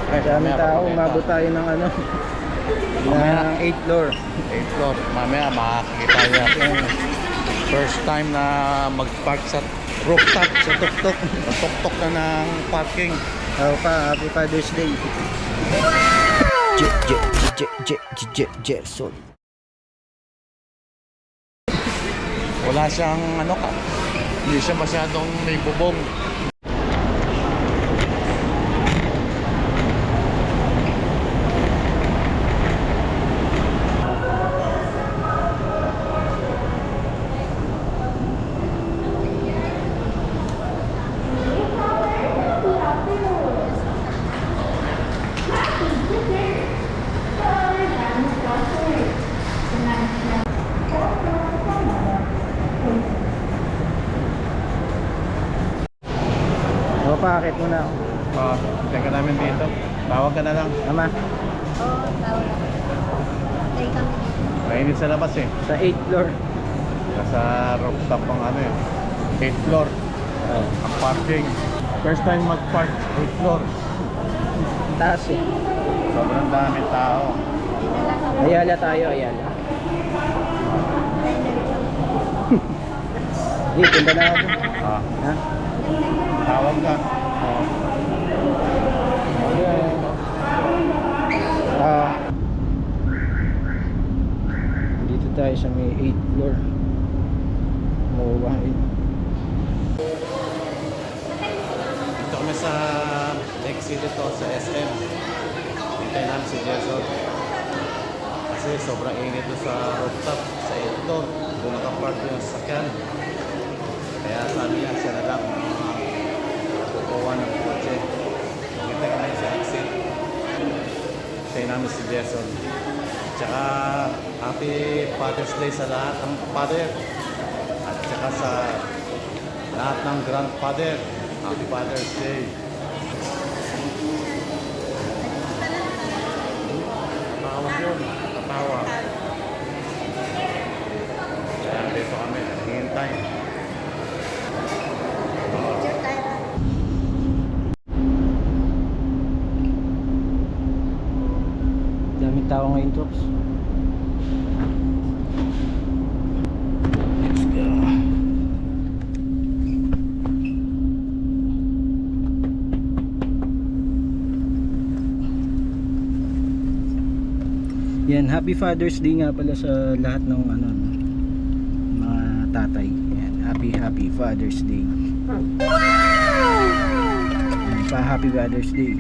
Dami tao, umabot tayo ng ano, ng 8th floor. 8th floor. Mamaya makakita natin. First time na mag-park sa rooftop. Sa tuktok. Tuktok na ng parking. Oo pa, Happy Father's Day. Jason. Wala siyang ano ka. Hindi siya masyadong may bubong. Oo pa, akit muna ako. Teka namin dito. Tawag ka na lang. Tama, Oo, tawag. Stay kami dito. Mainit sa labas eh. sa 8th floor. Nasa rooftop ang ano eh. 8th floor. Oo. Ang parking. First time mag-park 8th floor. Taas eh. Sobrang daming tao. Dito lang kami. Ayala tayo, Ayala. Hindi, punta na ako. Ah, Ha? tawag ka. Dito tayo sa may 8th floor. Mawawain. Dito kami sa exit dito sa SM. Hintayin namin si Jason. Kasi sobrang init doon sa rooftop, sa 8th floor. Doon nakapark yung sasakyan. Kaya sabi niya siya na lang kukuha ng kotse. Hintayin kami sa exit. Hintayin namin si Jason. Tsaka Happy Father's Day sa lahat ng father. At tsaka sa lahat ng grandfather. Happy Father's Day. Tatawag yun. Tatawag. Kaya dito kami. Hintay. Picture tayo. Daming tao ngayon, Trops. Let's go. Yan, Happy Father's Day nga pala sa lahat ng ano, mga tatay. Yan, Happy Father's Day. Yan, pa Happy Father's Day.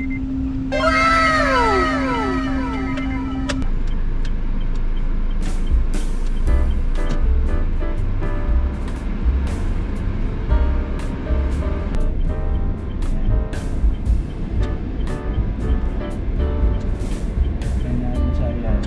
Yan natin sa ilan.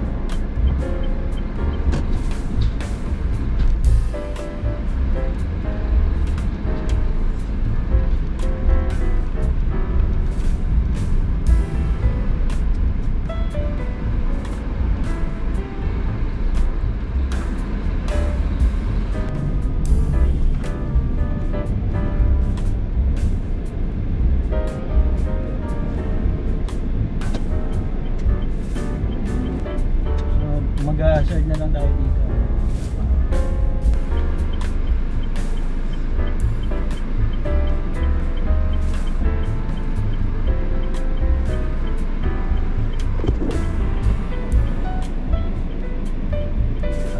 So, mag-hazard na lang tayo dito.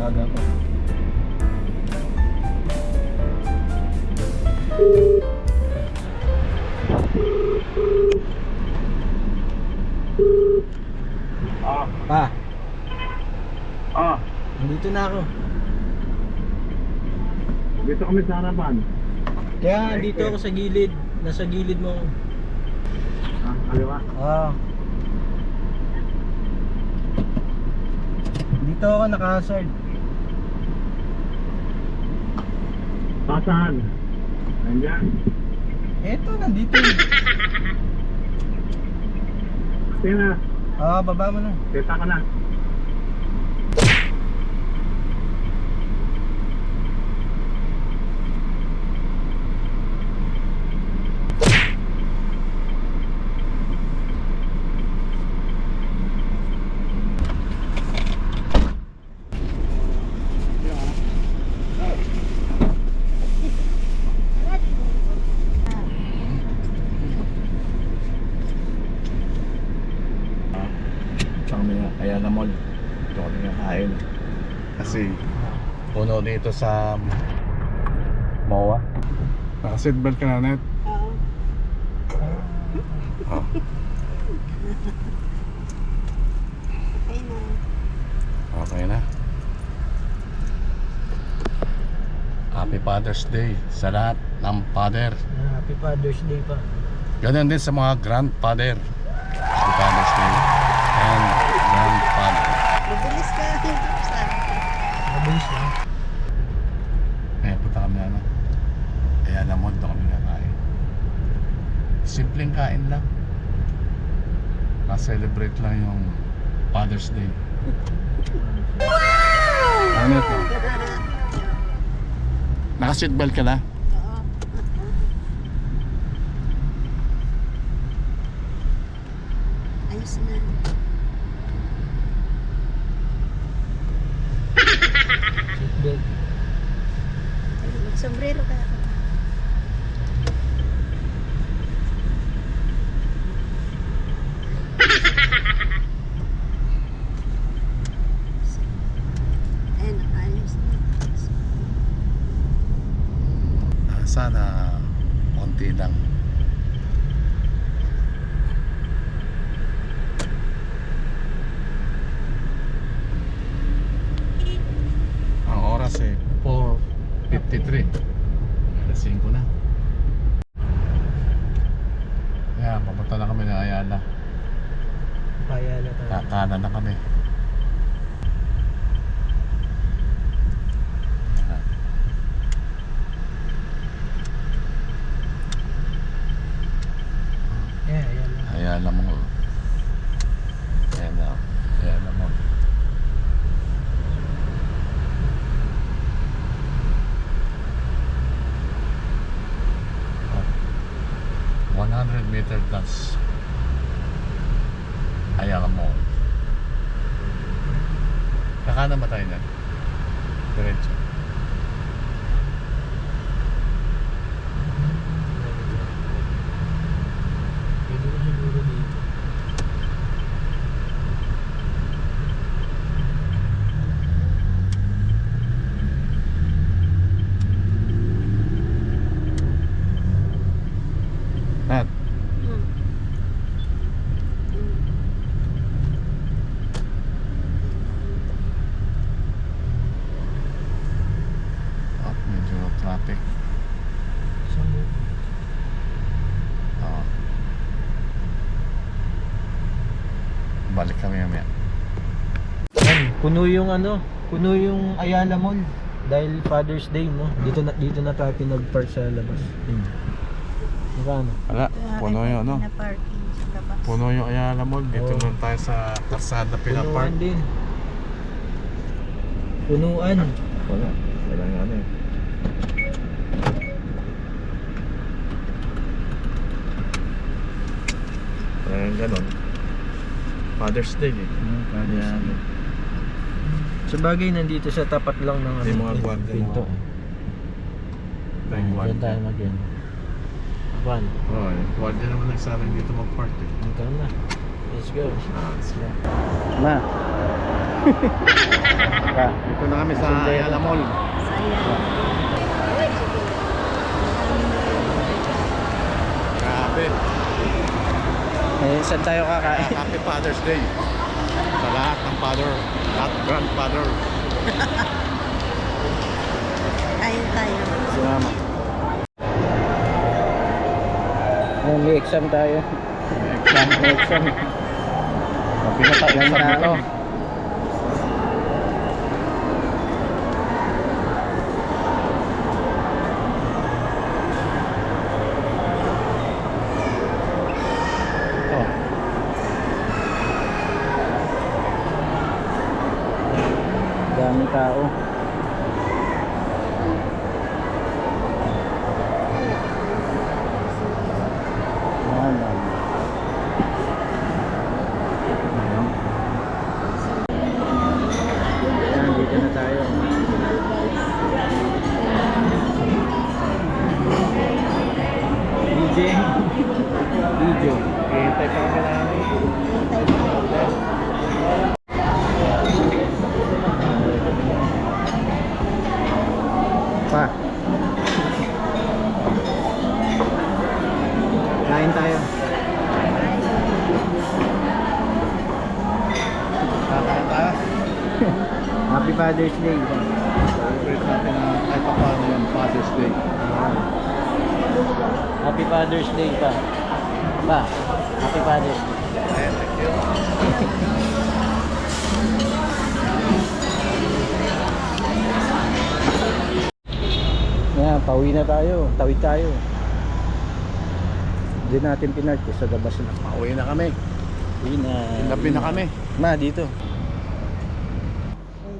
Aga pa. Pa, nandito na ako. Dito kami sa harapan. Kaya dito ako sa gilid. Nasa gilid mo. Kaliwa. Ah. Dito ako naka-hazard. Saan? Nandiyan. Eto, nandito. Sina, Ah, baba mo na. kita ka na. Ayala Mall. Dito kami kakain. Kasi puno dito sa MOA. Naka-seatbelt ka na, Net? Oo. Oh. Okay na. Okay na. Happy Father's Day sa lahat ng father. Happy Father's Day pa. Ganun din sa mga grandfather. Happy Father's Day and grandfather. Mabilis ka. Mabilis na. Eh, punta kami na. Kaya naman doon kami kakain. Simpleng kain lang. Na-celebrate lang yung Father's Day. Wow! Ano ito? Naka-seatbelt ka na? Oo. Ayos na. Seatbelt. Mag-sombrero ka. Ayan, ayos na. Sana konti lang. Ang oras eh 4:53. Alas 5 na. Kaya papunta na kami ng Ayala. Kaya na tayo. Kakanan na kami. Yeah, ayan na. Ayala mo. Ayan na. Ayala mo. Oh. 100-meter dance. Ayala mo. Kakanan ba tayo na? Diretso. Pwede ko siguro dito. Nat, Hmm. oh, medyo traffic. Isang Oo. Balik kami mamaya. Yan, puno yung ano, puno yung Ayala Mall dahil Father's Day, no? Dito na tayo pinag-park sa labas. Magkano? Wala, puno yung ano. Na parking sa labas. Puno yung Ayala Mall. Dito Oo. lang tayo sa Karsada Punuan Pinapark. din. Punuan. Wala. Wala yung ano eh. Wala yung ganon. Father's Day eh. Yan. Sa bagay, nandito sa tapat lang ng Yung mga guardia pinto. Tayong Diyan tayo mag-in. Apan, Oo, yung guardia naman nagsabi dito mag-park eh. ito na. Let's go. Let's go. Ma. Dito na kami sa Ayala Mall. Sayang. Grabe. Eh, saan tayo kakain? Happy Father's Day sa lahat ng father at grandfather. Kain tayo. Si Mama. May exam tayo. May exam. Pinatayan sa Ganda. to. Oh. Dami tao. Ayan. Ayan, dito na tayo. DJ. DJ. Hintay pa kami namin. Hintay tayo. Father's Day. Celebrate natin ang kahit pa paano yung Father's Day. Happy Father's Day pa. Pa, Happy Father's Day. Ayan, thank you. Yan, pauwi na tayo. Tawid tayo. Hindi natin pinark sa labas na. Pauwi na kami. Uwi na. Labi na kami. Ma, dito.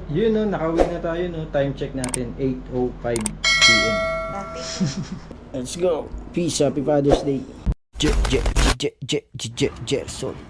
Yun no, nakauwi na tayo no. Time check natin, 8:05 PM. Let's go. Peace, Happy Father's Day. Gerson.